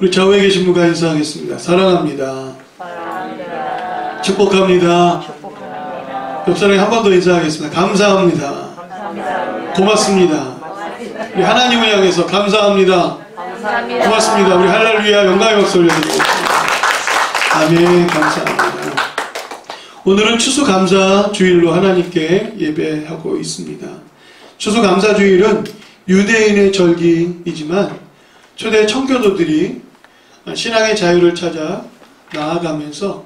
우리 좌우에 계신 분과 인사하겠습니다. 사랑합니다. 사랑합니다. 축복합니다. 축복합니다. 옆 사람에 한 번 더 인사하겠습니다. 감사합니다. 감사합니다. 고맙습니다. 우리 하나님을 향해서 감사합니다. 감사합니다. 고맙습니다. 우리 할렐루야 영광의 박수 올려드리겠습니다. 아멘. 감사합니다. 오늘은 추수감사주일로 하나님께 예배하고 있습니다. 추수감사주일은 유대인의 절기이지만 초대 청교도들이 신앙의 자유를 찾아 나아가면서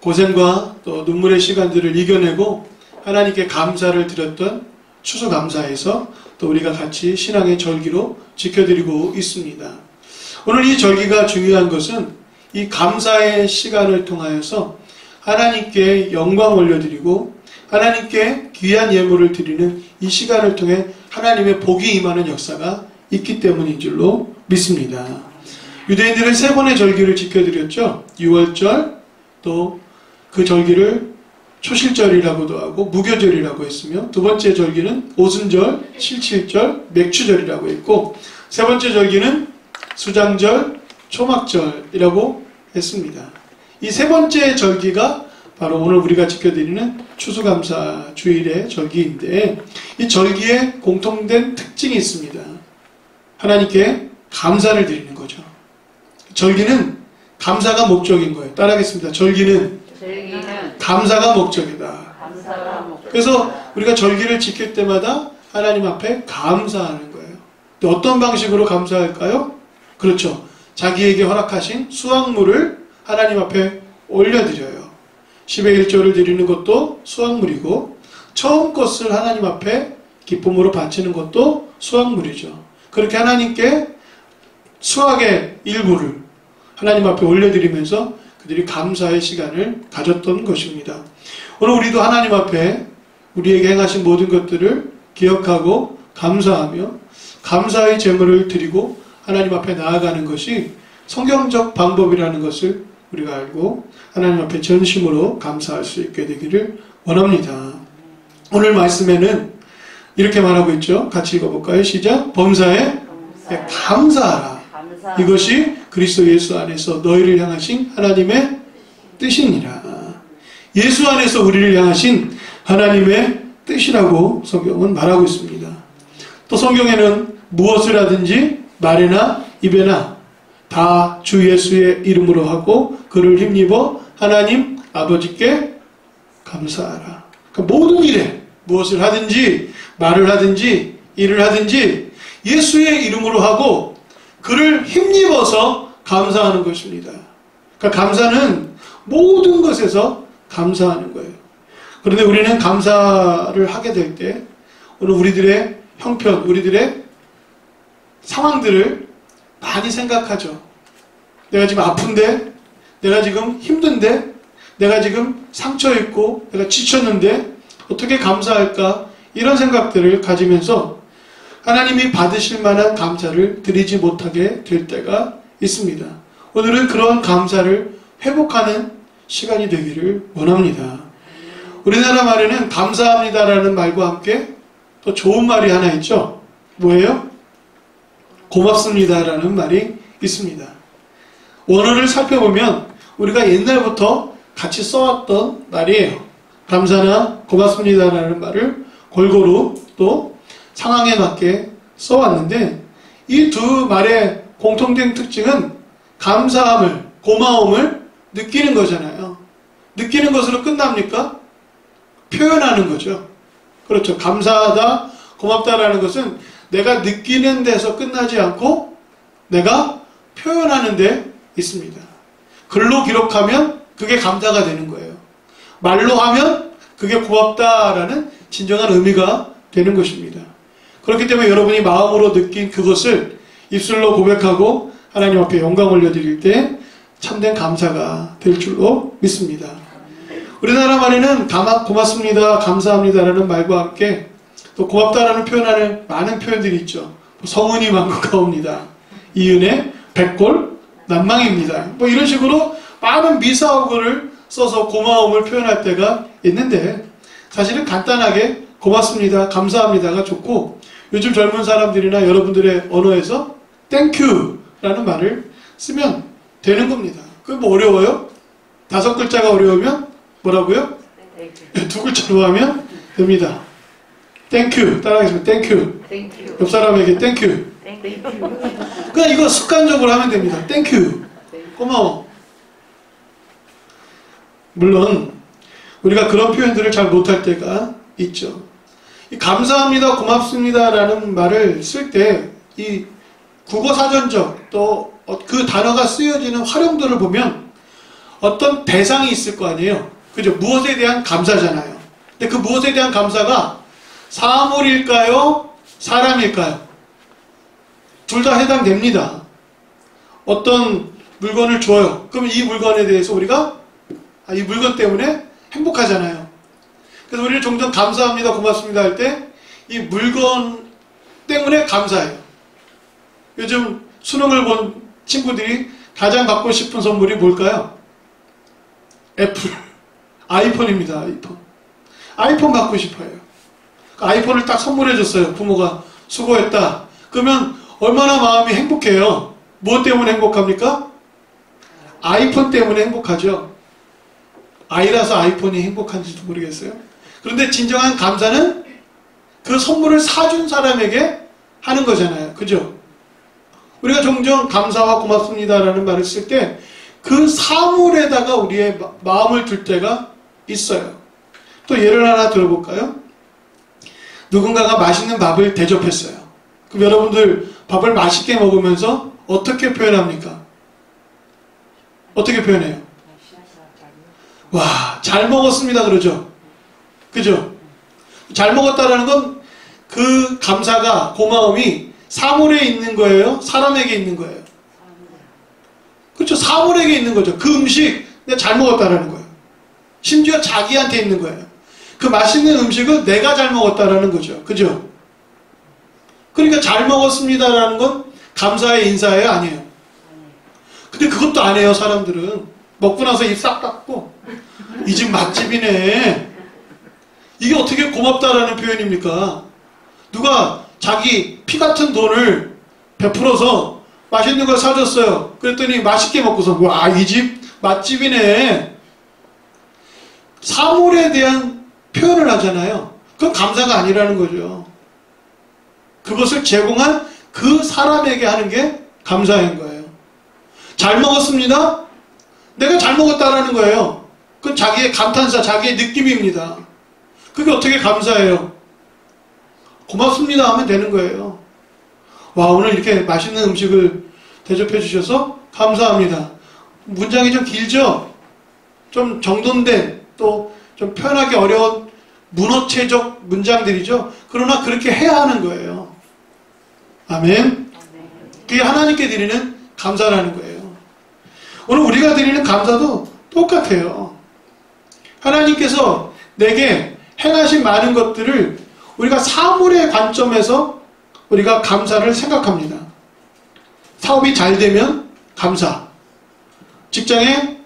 고생과 또 눈물의 시간들을 이겨내고 하나님께 감사를 드렸던 추수감사에서 또 우리가 같이 신앙의 절기로 지켜드리고 있습니다. 오늘 이 절기가 중요한 것은 이 감사의 시간을 통하여서 하나님께 영광 올려드리고 하나님께 귀한 예물을 드리는 이 시간을 통해 하나님의 복이 임하는 역사가 있기 때문인 줄로 믿습니다. 유대인들은 세 번의 절기를 지켜드렸죠. 유월절, 또 그 절기를 초실절이라고도 하고 무교절이라고 했으며, 두 번째 절기는 오순절, 칠칠절, 맥추절이라고 했고, 세 번째 절기는 수장절, 초막절이라고 했습니다. 이 세 번째 절기가 바로 오늘 우리가 지켜드리는 추수감사주일의 절기인데, 이 절기에 공통된 특징이 있습니다. 하나님께 감사를 드리는 거죠. 절기는 감사가 목적인 거예요. 따라하겠습니다. 절기는 감사가 목적이다. 그래서 우리가 절기를 지킬 때마다 하나님 앞에 감사하는 거예요. 어떤 방식으로 감사할까요? 그렇죠. 자기에게 허락하신 수확물을 하나님 앞에 올려드려요. 10의 1조를 드리는 것도 수확물이고, 처음 것을 하나님 앞에 기쁨으로 바치는 것도 수확물이죠. 그렇게 하나님께 수확의 일부를 하나님 앞에 올려드리면서 그들이 감사의 시간을 가졌던 것입니다. 오늘 우리도 하나님 앞에 우리에게 행하신 모든 것들을 기억하고 감사하며 감사의 제물을 드리고 하나님 앞에 나아가는 것이 성경적 방법이라는 것을 우리가 알고 하나님 앞에 전심으로 감사할 수 있게 되기를 원합니다. 오늘 말씀에는 이렇게 말하고 있죠. 같이 읽어볼까요? 시작. 범사에 감사하라. 이것이 그리스도 예수 안에서 너희를 향하신 하나님의 뜻이니라. 예수 안에서 우리를 향하신 하나님의 뜻이라고 성경은 말하고 있습니다. 또 성경에는 무엇을 하든지 말에나 입에나 다 주 예수의 이름으로 하고 그를 힘입어 하나님 아버지께 감사하라. 그러니까 모든 일에 무엇을 하든지 말을 하든지 일을 하든지 예수의 이름으로 하고 그를 힘입어서 감사하는 것입니다. 그러니까 감사는 모든 것에서 감사하는 거예요. 그런데 우리는 감사를 하게 될 때 오늘 우리들의 형편, 우리들의 상황들을 많이 생각하죠. 내가 지금 아픈데, 내가 지금 힘든데, 내가 지금 상처 있고 내가 지쳤는데 어떻게 감사할까? 이런 생각들을 가지면서 하나님이 받으실 만한 감사를 드리지 못하게 될 때가 있습니다. 오늘은 그런 감사를 회복하는 시간이 되기를 원합니다. 우리나라 말에는 감사합니다라는 말과 함께 또 좋은 말이 하나 있죠. 뭐예요? 고맙습니다라는 말이 있습니다. 원어를 살펴보면 우리가 옛날부터 같이 써왔던 말이에요. 감사나 고맙습니다라는 말을 골고루 또 상황에 맞게 써왔는데, 이 두 말의 공통된 특징은 감사함을, 고마움을 느끼는 거잖아요. 느끼는 것으로 끝납니까? 표현하는 거죠. 그렇죠. 감사하다, 고맙다라는 것은 내가 느끼는 데서 끝나지 않고 내가 표현하는 데 있습니다. 글로 기록하면 그게 감사가 되는 거예요. 말로 하면 그게 고맙다라는 진정한 의미가 되는 것입니다. 그렇기 때문에 여러분이 마음으로 느낀 그것을 입술로 고백하고 하나님 앞에 영광 올려드릴 때 참된 감사가 될 줄로 믿습니다. 우리나라 말에는 고맙습니다, 감사합니다라는 말과 함께 또 고맙다라는 표현하는 많은 표현들이 있죠. 성은이 만국하옵니다. 이은혜, 백골, 난망입니다. 뭐 이런 식으로 많은 미사어구를 써서 고마움을 표현할 때가 있는데, 사실은 간단하게 고맙습니다, 감사합니다가 좋고, 요즘 젊은 사람들이나 여러분들의 언어에서 땡큐라는 말을 쓰면 되는 겁니다. 그게 뭐 어려워요? 5글자가 어려우면 뭐라고요? 두 글자로 하면 됩니다. 땡큐 따라하겠습니다. 땡큐. 땡큐. 옆 사람에게 땡큐. 땡큐. 그냥 이거 습관적으로 하면 됩니다. 땡큐. 고마워. 물론 우리가 그런 표현들을 잘 못할 때가 있죠. 이 감사합니다, 고맙습니다 라는 말을 쓸 때 이 국어사전적 또 그 단어가 쓰여지는 활용도를 보면 어떤 대상이 있을 거 아니에요. 그죠? 무엇에 대한 감사잖아요. 근데 그 무엇에 대한 감사가 사물일까요? 사람일까요? 둘 다 해당됩니다. 어떤 물건을 줘요. 그럼 이 물건에 대해서 우리가 이 물건 때문에 행복하잖아요. 그래서 우리는 종종 감사합니다, 고맙습니다 할 때 이 물건 때문에 감사해요. 요즘 수능을 본 친구들이 가장 받고 싶은 선물이 뭘까요? 애플, 아이폰입니다. 아이폰. 아이폰 받고 싶어요. 아이폰을 딱 선물해 줬어요. 부모가 수고했다. 그러면 얼마나 마음이 행복해요. 무엇 때문에 행복합니까? 아이폰 때문에 행복하죠. 아이라서 아이폰이 행복한지도 모르겠어요. 그런데 진정한 감사는 그 선물을 사준 사람에게 하는 거잖아요. 그죠? 우리가 종종 감사와 고맙습니다라는 말을 쓸 때 그 사물에다가 우리의 마음을 둘 때가 있어요. 또 예를 하나 들어볼까요? 누군가가 맛있는 밥을 대접했어요. 그럼 여러분들 밥을 맛있게 먹으면서 어떻게 표현합니까? 어떻게 표현해요? 와, 잘 먹었습니다 그러죠? 그죠? 잘 먹었다라는 건 그 감사가, 고마움이 사물에 있는 거예요? 사람에게 있는 거예요? 그렇죠. 사물에게 있는 거죠. 그 음식 내가 잘 먹었다라는 거예요. 심지어 자기한테 있는 거예요. 그 맛있는 음식은 내가 잘 먹었다라는 거죠. 그죠? 그러니까 잘 먹었습니다라는 건 감사의 인사예요? 아니에요? 근데 그것도 안 해요. 사람들은 먹고 나서 입 싹 닦고 이 집 맛집이네. 이게 어떻게 고맙다라는 표현입니까? 누가 자기 피 같은 돈을 베풀어서 맛있는 걸 사줬어요. 그랬더니 맛있게 먹고서 와, 이 집 맛집이네. 사물에 대한 표현을 하잖아요. 그건 감사가 아니라는 거죠. 그것을 제공한 그 사람에게 하는 게 감사인 거예요. 잘 먹었습니다. 내가 잘 먹었다라는 거예요. 그건 자기의 감탄사, 자기의 느낌입니다. 그게 어떻게 감사해요? 고맙습니다 하면 되는 거예요. 와, 오늘 이렇게 맛있는 음식을 대접해 주셔서 감사합니다. 문장이 좀 길죠? 좀 정돈된, 또 좀 표현하기 어려운 문어체적 문장들이죠? 그러나 그렇게 해야 하는 거예요. 아멘. 그게 하나님께 드리는 감사라는 거예요. 오늘 우리가 드리는 감사도 똑같아요. 하나님께서 내게 행하신 많은 것들을 우리가 사물의 관점에서 우리가 감사를 생각합니다. 사업이 잘 되면 감사. 직장에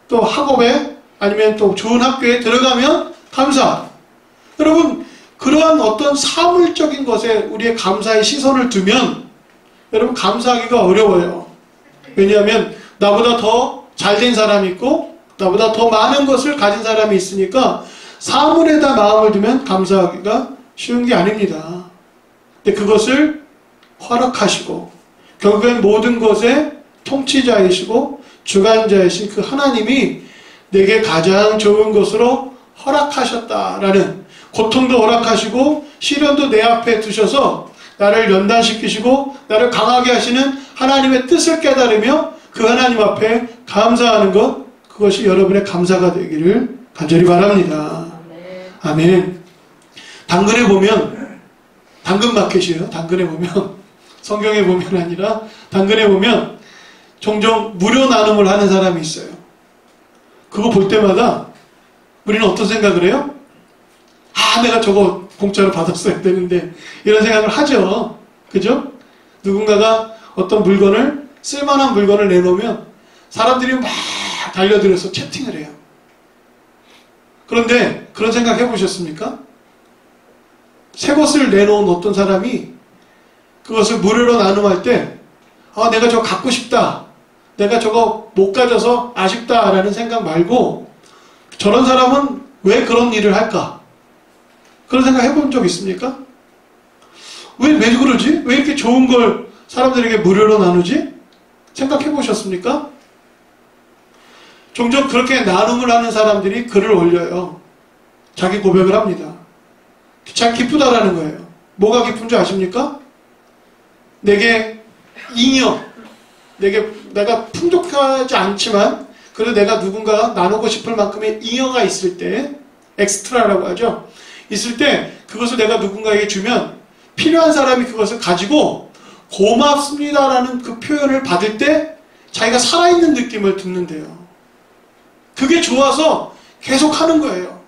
또 학업에 아니면 또 좋은 학교에 들어가면 감사. 여러분, 그러한 어떤 사물적인 것에 우리의 감사의 시선을 두면 여러분 감사하기가 어려워요. 왜냐하면 나보다 더 잘된 사람이 있고 나보다 더 많은 것을 가진 사람이 있으니까 사물에다 마음을 두면 감사하기가 쉬운 게 아닙니다. 근데 그것을 허락하시고 결국엔 모든 것의 통치자이시고 주관자이신 그 하나님이 내게 가장 좋은 것으로 허락하셨다라는, 고통도 허락하시고 시련도 내 앞에 두셔서 나를 연단시키시고 나를 강하게 하시는 하나님의 뜻을 깨달으며 그 하나님 앞에 감사하는 것, 그것이 여러분의 감사가 되기를 간절히 바랍니다. 아멘. 당근에 보면, 당근마켓이에요. 당근에 보면, 성경에 보면 아니라 당근에 보면 종종 무료 나눔을 하는 사람이 있어요. 그거 볼 때마다 우리는 어떤 생각을 해요? 아, 내가 저거 공짜로 받았어야 되는데, 이런 생각을 하죠. 그죠? 누군가가 어떤 물건을, 쓸만한 물건을 내놓으면 사람들이 막 달려들어서 채팅을 해요. 그런데 그런 생각 해보셨습니까? 새 것을 내놓은 어떤 사람이 그것을 무료로 나눔할 때, 아, 내가 저거 갖고 싶다. 내가 저거 못 가져서 아쉽다라는 생각 말고 저런 사람은 왜 그런 일을 할까? 그런 생각 해본 적 있습니까? 왜 그러지? 왜 이렇게 좋은 걸 사람들에게 무료로 나누지? 생각해 보셨습니까? 종종 그렇게 나눔을 하는 사람들이 글을 올려요. 자기 고백을 합니다. 참 기쁘다라는 거예요. 뭐가 기쁜 줄 아십니까? 내게 잉여, 내가 풍족하지 않지만 그래도 내가 누군가 나누고 싶을 만큼의 잉여가 있을 때, 엑스트라라고 하죠. 있을 때 그것을 내가 누군가에게 주면 필요한 사람이 그것을 가지고 고맙습니다라는 그 표현을 받을 때 자기가 살아있는 느낌을 듣는데요. 그게 좋아서 계속 하는 거예요.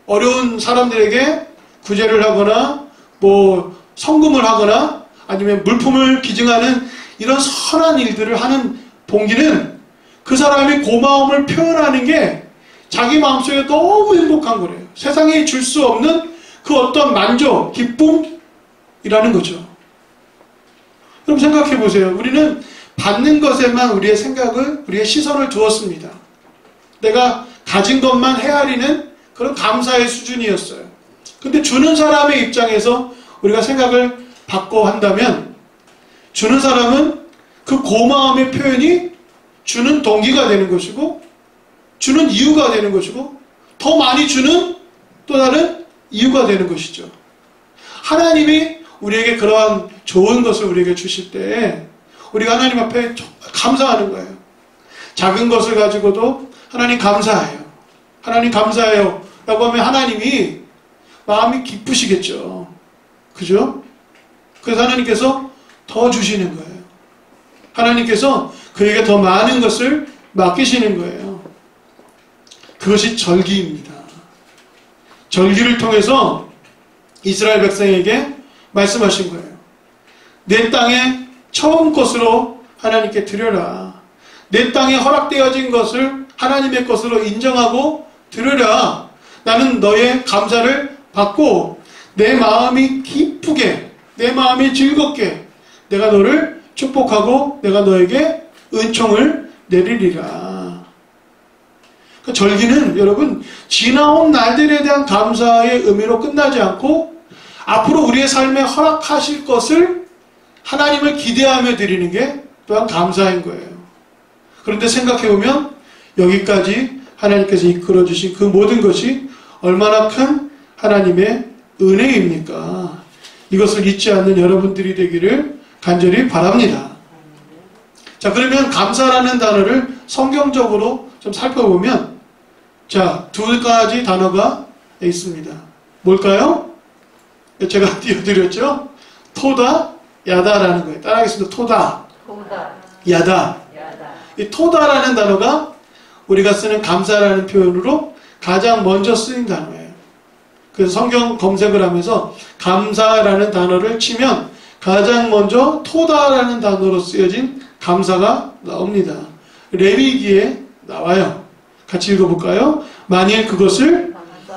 어려운 사람들에게 구제를 하거나 뭐 성금을 하거나 아니면 물품을 기증하는 이런 선한 일들을 하는 봉기는 그 사람이 고마움을 표현하는 게 자기 마음속에 너무 행복한 거래요. 세상에 줄 수 없는 그 어떤 만족, 기쁨이라는 거죠. 그럼 생각해 보세요. 우리는 받는 것에만 우리의 생각을, 우리의 시선을 두었습니다. 내가 가진 것만 헤아리는 그런 감사의 수준이었어요. 근데 주는 사람의 입장에서 우리가 생각을 바꿔 한다면 주는 사람은 그 고마움의 표현이 주는 동기가 되는 것이고 주는 이유가 되는 것이고 더 많이 주는 또 다른 이유가 되는 것이죠. 하나님이 우리에게 그러한 좋은 것을 우리에게 주실 때 우리가 하나님 앞에 정말 감사하는 거예요. 작은 것을 가지고도 하나님 감사해요. 하나님 감사해요 라고 하면 하나님이 마음이 기쁘시겠죠. 그죠? 그래서 하나님께서 더 주시는 거예요. 하나님께서 그에게 더 많은 것을 맡기시는 거예요. 그것이 절기입니다. 절기를 통해서 이스라엘 백성에게 말씀하신 거예요. 내 땅에 처음 것으로 하나님께 드려라. 내 땅에 허락되어진 것을 하나님의 것으로 인정하고 드려라. 나는 너의 감사를 받고 내 마음이 기쁘게, 내 마음이 즐겁게 내가 너를 축복하고 내가 너에게 은총을 내리리라. 그러니까 절기는 여러분 지나온 날들에 대한 감사의 의미로 끝나지 않고 앞으로 우리의 삶에 허락하실 것을 하나님을 기대하며 드리는 게 또한 감사인 거예요. 그런데 생각해보면 여기까지 하나님께서 이끌어주신 그 모든 것이 얼마나 큰 하나님의 은혜입니까? 이것을 잊지 않는 여러분들이 되기를 간절히 바랍니다. 자, 그러면 감사라는 단어를 성경적으로 좀 살펴보면 자, 두 가지 단어가 있습니다. 뭘까요? 제가 띄워드렸죠? 토다, 야다라는 거예요. 따라하겠습니다. 토다, 야다. 이 토다라는 단어가 우리가 쓰는 감사라는 표현으로 가장 먼저 쓰인 단어예요. 그래서 성경 검색을 하면서 감사라는 단어를 치면 가장 먼저 토다라는 단어로 쓰여진 감사가 나옵니다. 레위기에 나와요. 같이 읽어볼까요? 만일 그것을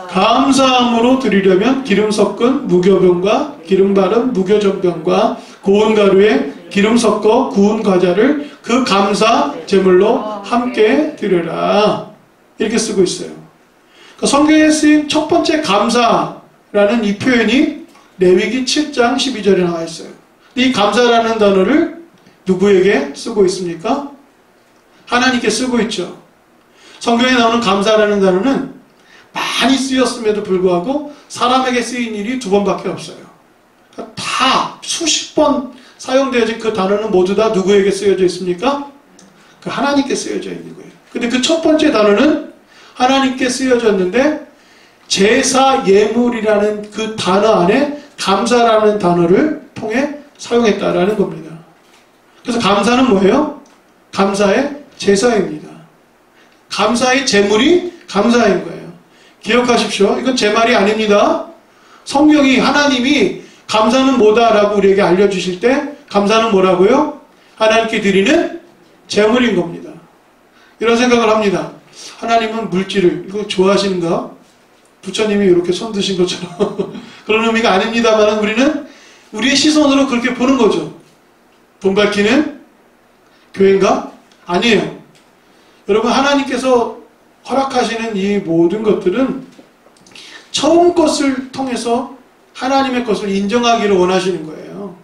감사함으로 드리려면 기름 섞은 무교병과 기름 바른 무교전병과 고운 가루에 기름 섞어 구운 과자를 그 감사 제물로 함께 드려라. 이렇게 쓰고 있어요. 그러니까 성경에 쓰인 첫 번째 감사라는 이 표현이 레위기 7장 12절에 나와 있어요. 이 감사라는 단어를 누구에게 쓰고 있습니까? 하나님께 쓰고 있죠. 성경에 나오는 감사라는 단어는 많이 쓰였음에도 불구하고 사람에게 쓰인 일이 두 번밖에 없어요. 그러니까 다 수십 번 사용되어진 그 단어는 모두 다 누구에게 쓰여져 있습니까? 그 하나님께 쓰여져 있는 거예요. 근데 그 첫 번째 단어는 하나님께 쓰여졌는데 제사 예물이라는 그 단어 안에 감사라는 단어를 통해 사용했다라는 겁니다. 그래서 감사는 뭐예요? 감사의 제사입니다. 감사의 제물이 감사인 거예요. 기억하십시오. 이건 제 말이 아닙니다. 성경이 하나님이 감사는 뭐다라고 우리에게 알려주실 때 감사는 뭐라고요? 하나님께 드리는 제물인 겁니다. 이런 생각을 합니다. 하나님은 물질을 이거 좋아하시는가? 부처님이 이렇게 손 드신 것처럼 그런 의미가 아닙니다만 우리는 우리의 시선으로 그렇게 보는 거죠. 돈 밝히는 교회인가? 아니에요. 여러분, 하나님께서 허락하시는 이 모든 것들은 처음 것을 통해서 하나님의 것을 인정하기를 원하시는 거예요.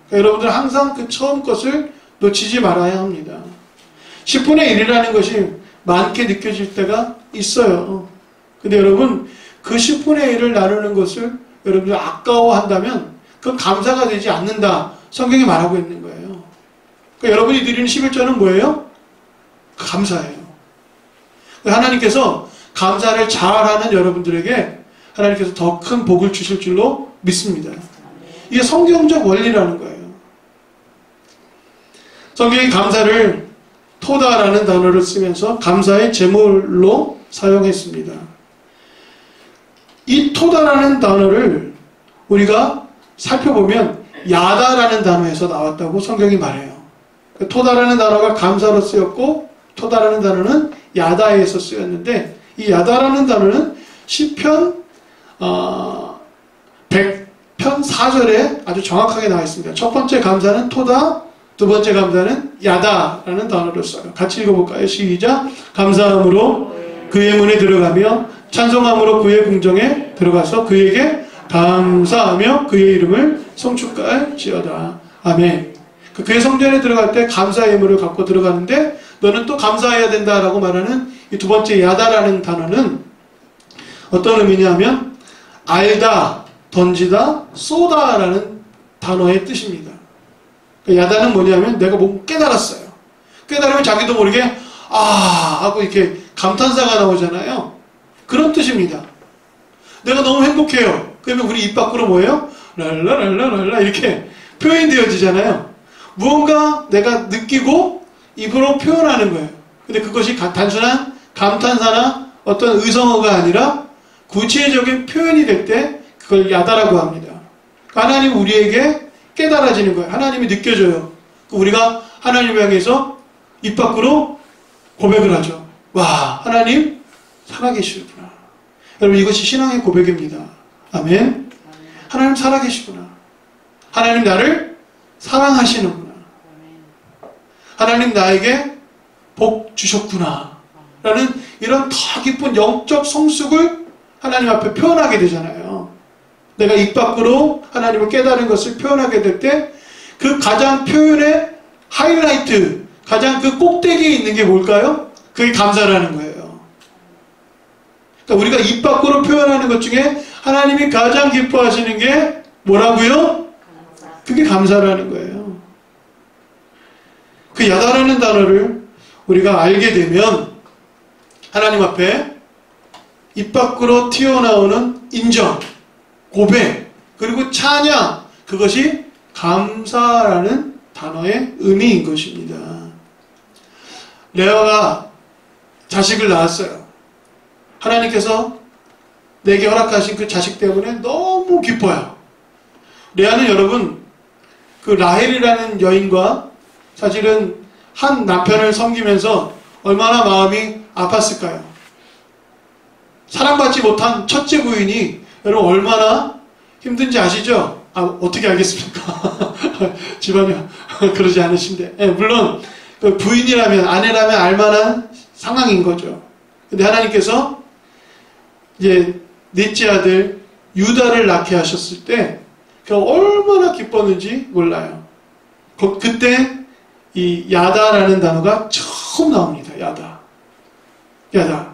그러니까 여러분들 항상 그 처음 것을 놓치지 말아야 합니다. 10분의 1이라는 것이 많게 느껴질 때가 있어요. 근데 여러분, 그 10분의 1을 나누는 것을 여러분들 아까워한다면 그건 감사가 되지 않는다. 성경이 말하고 있는 거예요. 그러니까 여러분이 드리는 11조는 뭐예요? 감사예요. 하나님께서 감사를 잘하는 여러분들에게 하나님께서 더 큰 복을 주실 줄로 믿습니다. 이게 성경적 원리라는 거예요. 성경이 감사를 토다라는 단어를 쓰면서 감사의 제물로 사용했습니다. 이 토다라는 단어를 우리가 살펴보면 야다라는 단어에서 나왔다고 성경이 말해요. 토다라는 단어가 감사로 쓰였고 토다라는 단어는 야다에서 쓰였는데 이 야다라는 단어는 시편 100편 4절에 아주 정확하게 나와 있습니다. 첫 번째 감사는 토다, 두 번째 감사는 야다라는 단어를 써요. 같이 읽어볼까요? 시작. 감사함으로 그의 문에 들어가며 찬송함으로 그의 궁정에 들어가서 그에게 감사하며 그의 이름을 송축할지어다. 아멘. 그의 성전에 들어갈 때 감사의 예물을 갖고 들어가는데 너는 또 감사해야 된다라고 말하는 이 두 번째 야다라는 단어는 어떤 의미냐면 알다, 던지다, 쏘다라는 단어의 뜻입니다. 야다는 뭐냐면 내가 뭐 깨달았어요. 깨달으면 자기도 모르게 하고 이렇게 감탄사가 나오잖아요. 그런 뜻입니다. 내가 너무 행복해요. 그러면 우리 입 밖으로 뭐예요? 랄라랄라랄라 이렇게 표현되어지잖아요. 무언가 내가 느끼고 입으로 표현하는 거예요. 근데 그것이 단순한 감탄사나 어떤 의성어가 아니라 구체적인 표현이 될 때 그걸 야다라고 합니다. 하나님 우리에게 깨달아지는 거예요. 하나님이 느껴져요. 우리가 하나님을 향해서 입 밖으로 고백을 하죠. 와, 하나님 살아계시구나. 여러분, 이것이 신앙의 고백입니다. 아멘. 하나님 살아계시구나. 하나님 나를 사랑하시는구나. 하나님 나에게 복 주셨구나. 라는 이런 더 깊은 영적 성숙을 하나님 앞에 표현하게 되잖아요. 내가 입 밖으로 하나님을 깨달은 것을 표현하게 될 때 그 가장 표현의 하이라이트, 가장 그 꼭대기에 있는 게 뭘까요? 그게 감사라는 거예요. 그러니까 우리가 입 밖으로 표현하는 것 중에 하나님이 가장 기뻐하시는 게 뭐라고요? 그게 감사라는 거예요. 그 야다라는 단어를 우리가 알게 되면 하나님 앞에 입 밖으로 튀어나오는 인정, 고백, 그리고 찬양, 그것이 감사라는 단어의 의미인 것입니다. 레아가 자식을 낳았어요. 하나님께서 내게 허락하신 그 자식 때문에 너무 기뻐요. 레아는 여러분 그 라헬이라는 여인과 사실은 한 남편을 섬기면서 얼마나 마음이 아팠을까요? 사랑받지 못한 첫째 부인이 여러분 얼마나 힘든지 아시죠? 어떻게 알겠습니까? 집안이 그러지 않으신데. 네, 물론 그 부인이라면, 아내라면 알만한 상황인 거죠. 근데 하나님께서 이제 넷째 아들 유다를 낳게 하셨을 때 그 얼마나 기뻤는지 몰라요. 그때 이 야다라는 단어가 처음 나옵니다. 야다.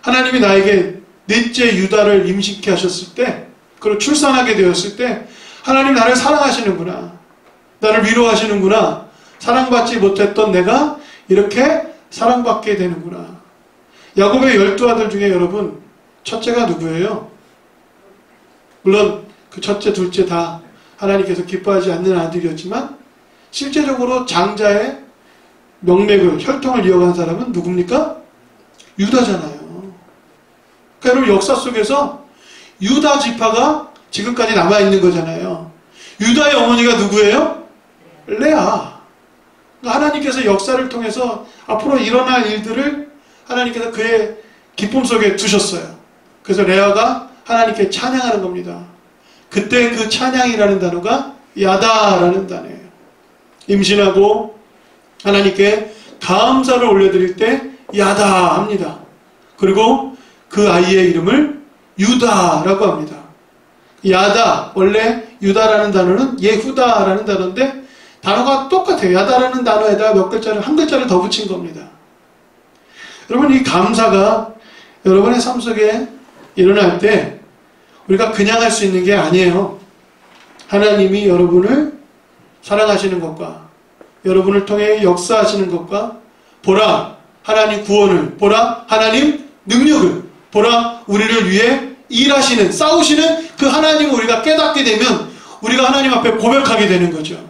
하나님이 나에게 넷째 유다를 임신케 하셨을 때, 그리고 출산하게 되었을 때 하나님 나를 사랑하시는구나. 나를 위로하시는구나. 사랑받지 못했던 내가 이렇게 사랑받게 되는구나. 야곱의 12아들 중에 여러분 첫째가 누구예요? 물론 그 첫째, 둘째 다 하나님께서 기뻐하지 않는 아들이었지만 실제적으로 장자의 명맥을, 혈통을 이어간 사람은 누굽니까? 유다잖아요. 그러니까 여러분 역사 속에서 유다 지파가 지금까지 남아있는 거잖아요. 유다의 어머니가 누구예요? 레아. 하나님께서 역사를 통해서 앞으로 일어날 일들을 하나님께서 그의 기쁨 속에 두셨어요. 그래서 레아가 하나님께 찬양하는 겁니다. 그때 그 찬양이라는 단어가 야다라는 단어예요. 임신하고 하나님께 감사를 올려드릴 때 야다 합니다. 그리고 그 아이의 이름을 유다라고 합니다. 야다, 원래 유다라는 단어는 예후다라는 단어인데 단어가 똑같아요. 야다라는 단어에다 몇 글자를, 한 글자를 더 붙인 겁니다. 여러분, 이 감사가 여러분의 삶 속에 일어날 때 우리가 그냥 할 수 있는 게 아니에요. 하나님이 여러분을 사랑하시는 것과 여러분을 통해 역사하시는 것과 보라 하나님 구원을, 보라 하나님 능력을, 보라 우리를 위해 일하시는, 싸우시는 그 하나님을 우리가 깨닫게 되면 우리가 하나님 앞에 고백하게 되는 거죠.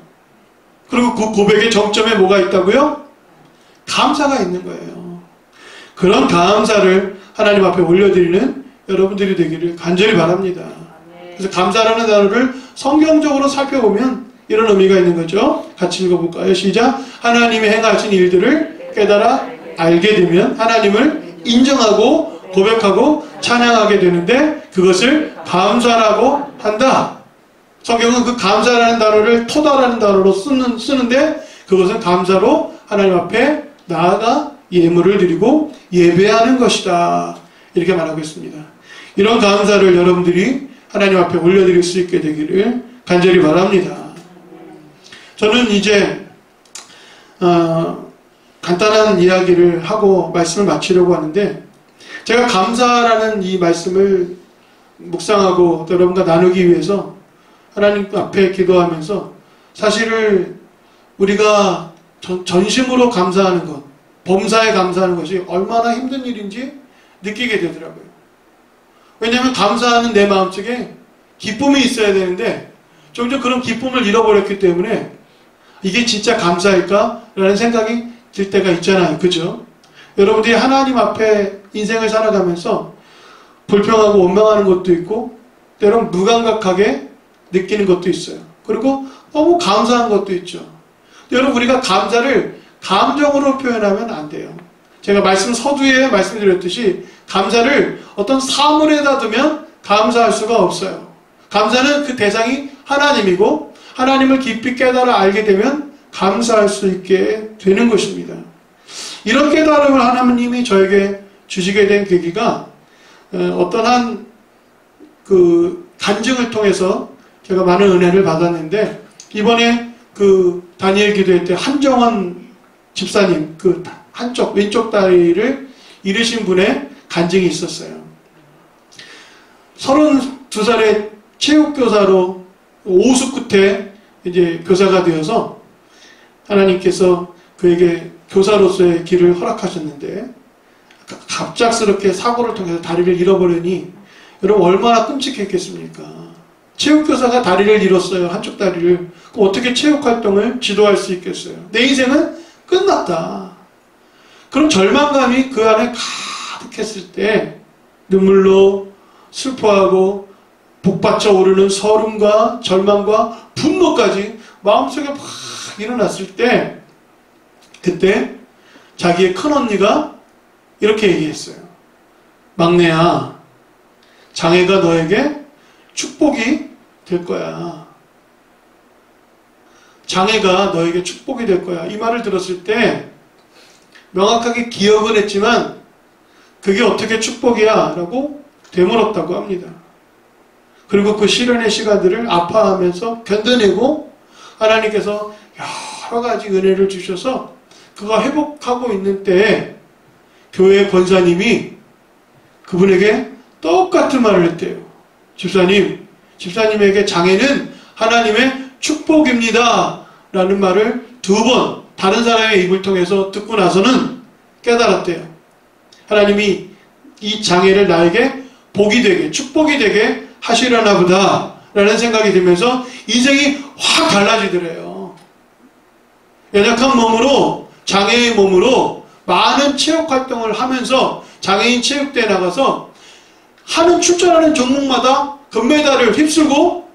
그리고 그 고백의 정점에 뭐가 있다고요? 감사가 있는 거예요. 그런 감사를 하나님 앞에 올려드리는 여러분들이 되기를 간절히 바랍니다. 그래서 감사라는 단어를 성경적으로 살펴보면 이런 의미가 있는 거죠. 같이 읽어볼까요? 시작. 하나님이 행하신 일들을 깨달아 알게 되면 하나님을 인정하고 고백하고 찬양하게 되는데 그것을 감사라고 한다. 성경은 그 감사라는 단어를 토다라는 단어로 쓰는데 그것은 감사로 하나님 앞에 나아가 예물을 드리고 예배하는 것이다. 이렇게 말하고 있습니다. 이런 감사를 여러분들이 하나님 앞에 올려드릴 수 있게 되기를 간절히 바랍니다. 저는 이제 간단한 이야기를 하고 말씀을 마치려고 하는데 제가 감사라는 이 말씀을 묵상하고 여러분과 나누기 위해서 하나님 앞에 기도하면서 사실을 우리가 전심으로 감사하는 것, 범사에 감사하는 것이 얼마나 힘든 일인지 느끼게 되더라고요. 왜냐하면 감사하는 내 마음속에 기쁨이 있어야 되는데 점점 그런 기쁨을 잃어버렸기 때문에 이게 진짜 감사일까? 라는 생각이 들 때가 있잖아요. 그죠? 여러분들이 하나님 앞에 인생을 살아가면서 불평하고 원망하는 것도 있고 때론 무감각하게 느끼는 것도 있어요. 그리고 너무 감사한 것도 있죠. 여러분, 우리가 감사를 감정으로 표현하면 안 돼요. 제가 서두에 말씀드렸듯이 감사를 어떤 사물에다 두면 감사할 수가 없어요. 감사는 그 대상이 하나님이고 하나님을 깊이 깨달아 알게 되면 감사할 수 있게 되는 것입니다. 이런 깨달음을 하나님이 저에게 주시게 된 계기가 어떤 그 간증을 통해서 제가 많은 은혜를 받았는데 이번에 그 다니엘 기도회 때 한정원 집사님 그 한쪽 왼쪽 다리를 잃으신 분의 간증이 있었어요. 32살의 체육교사로 오수 끝에 이제 교사가 되어서 하나님께서 그에게 교사로서의 길을 허락하셨는데 갑작스럽게 사고를 통해서 다리를 잃어버리니 여러분 얼마나 끔찍했겠습니까? 체육교사가 다리를 잃었어요. 한쪽 다리를. 그럼 어떻게 체육활동을 지도할 수 있겠어요? 내 인생은 끝났다. 그런 절망감이 그 안에 가득했을 때 눈물로 슬퍼하고 복받쳐 오르는 서름과 절망과 분노까지 마음속에 막 일어났을 때 그때 자기의 큰언니가 이렇게 얘기했어요. 막내야, 장애가 너에게 축복이 될 거야. 장애가 너에게 축복이 될 거야. 이 말을 들었을 때 명확하게 기억은 했지만 그게 어떻게 축복이야? 라고 되물었다고 합니다. 그리고 그 시련의 시간들을 아파하면서 견뎌내고 하나님께서 여러 가지 은혜를 주셔서 그가 회복하고 있는 때에 교회 권사님이 그분에게 똑같은 말을 했대요. 집사님에게 장애는 하나님의 축복입니다. 라는 말을 2번 다른 사람의 입을 통해서 듣고 나서는 깨달았대요. 하나님이 이 장애를 나에게 복이 되게, 축복이 되게 하시려나 보다 라는 생각이 들면서 인생이 확 달라지더래요. 연약한 몸으로, 장애의 몸으로 많은 체육활동을 하면서 장애인 체육대에 나가서 출전하는 종목마다 금메달을 휩쓸고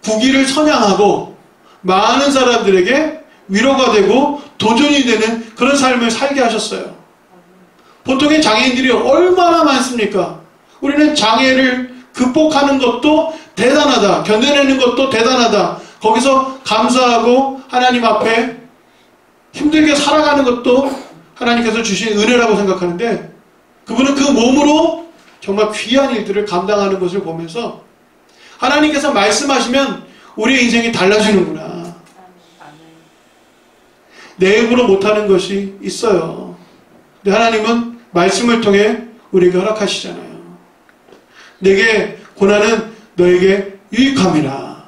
국위를 선양하고 많은 사람들에게 위로가 되고 도전이 되는 그런 삶을 살게 하셨어요. 보통의 장애인들이 얼마나 많습니까? 우리는 장애를 극복하는 것도 대단하다. 견뎌내는 것도 대단하다. 거기서 감사하고 하나님 앞에 힘들게 살아가는 것도 하나님께서 주신 은혜라고 생각하는데 그분은 그 몸으로 정말 귀한 일들을 감당하는 것을 보면서 하나님께서 말씀하시면 우리의 인생이 달라지는구나. 내 힘으로 못하는 것이 있어요. 근데 하나님은 말씀을 통해 우리에게 허락하시잖아요. 내게 고난은 너에게 유익함이라.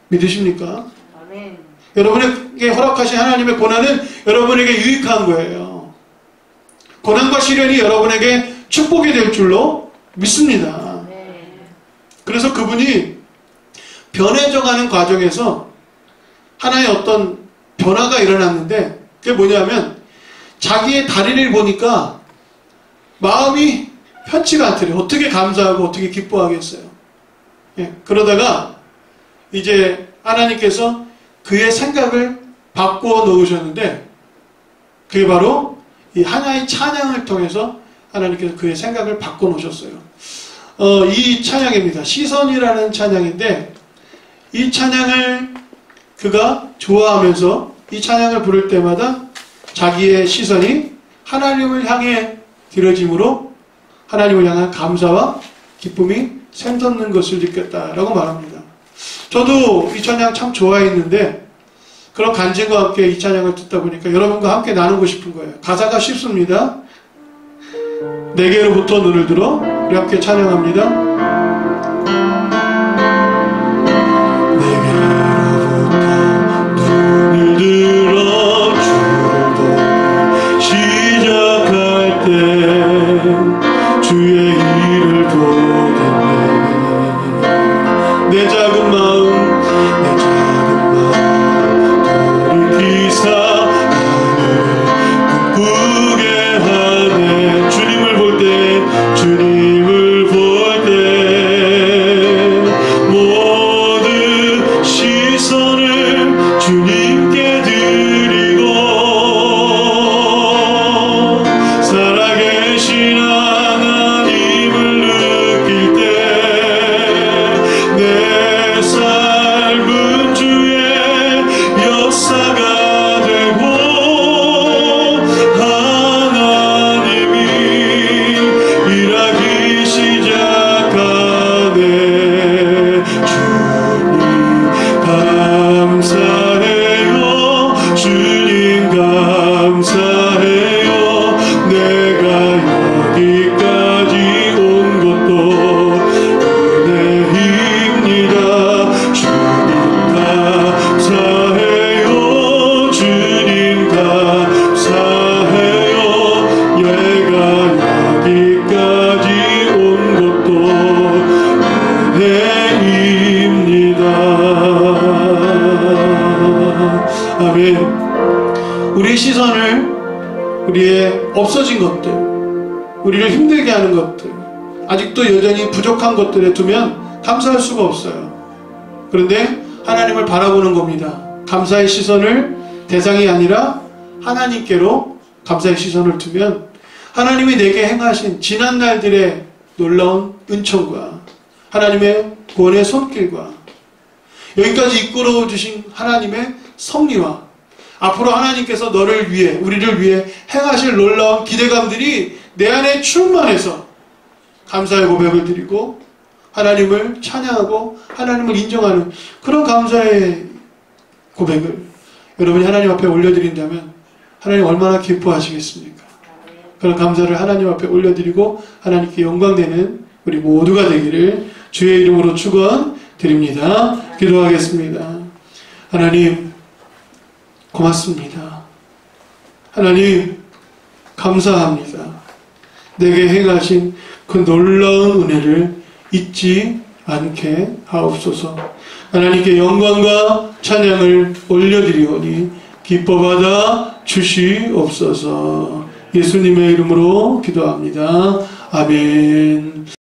믿으십니까? 아멘. 여러분에게 허락하신 하나님의 고난은 여러분에게 유익한 거예요. 고난과 시련이 여러분에게 축복이 될 줄로 믿습니다. 그래서 그분이 변해져가는 과정에서 하나의 어떤 변화가 일어났는데 그게 뭐냐면 자기의 다리를 보니까 마음이 편치가 않더래요. 어떻게 감사하고 어떻게 기뻐하겠어요. 예, 그러다가 이제 하나님께서 그의 생각을 바꾸어 놓으셨는데 그게 바로 이 하나의 찬양을 통해서 하나님께서 그의 생각을 바꿔 놓으셨어요. 이 찬양입니다. 시선이라는 찬양인데 이 찬양을 그가 좋아하면서 이 찬양을 부를 때마다 자기의 시선이 하나님을 향해 길어짐으로 하나님을 향한 감사와 기쁨이 샘솟는 것을 느꼈다라고 말합니다. 저도 이 찬양 참 좋아했는데 그런 간증과 함께 이 찬양을 듣다 보니까 여러분과 함께 나누고 싶은 거예요. 가사가 쉽습니다. 내게로부터 눈을 들어 우리 함께 찬양합니다. 주의 일을 보겠네. 내 작은 마음 돌이키사 하늘 꿈꾸게 하네. 주님을 볼 때 모든 시선을 주님께 드리고 살아계신 내 삶은 주의 역사가 되고 하나님이 일하기 시작하네. 주님 감사해요. 주님 감사해요. 내가 여기까지 온 것도 아멘. 우리의 시선을 우리의 없어진 것들, 우리를 힘들게 하는 것들, 아직도 여전히 부족한 것들에 두면 감사할 수가 없어요. 그런데 하나님을 바라보는 겁니다. 감사의 시선을 대상이 아니라 하나님께로 감사의 시선을 두면 하나님이 내게 행하신 지난 날들의 놀라운 은총과 하나님의 구원의 손길과 여기까지 이끌어 주신 하나님의 섭리와 앞으로 하나님께서 너를 위해 우리를 위해 행하실 놀라운 기대감들이 내 안에 충만해서 감사의 고백을 드리고 하나님을 찬양하고 하나님을 인정하는 그런 감사의 고백을 여러분이 하나님 앞에 올려드린다면 하나님 얼마나 기뻐하시겠습니까? 그런 감사를 하나님 앞에 올려드리고 하나님께 영광되는 우리 모두가 되기를 주의 이름으로 축원드립니다. 기도하겠습니다. 하나님 고맙습니다. 하나님 감사합니다. 내게 행하신 그 놀라운 은혜를 잊지 않게 하옵소서. 하나님께 영광과 찬양을 올려드리오니 기뻐받아 주시옵소서. 예수님의 이름으로 기도합니다. 아멘.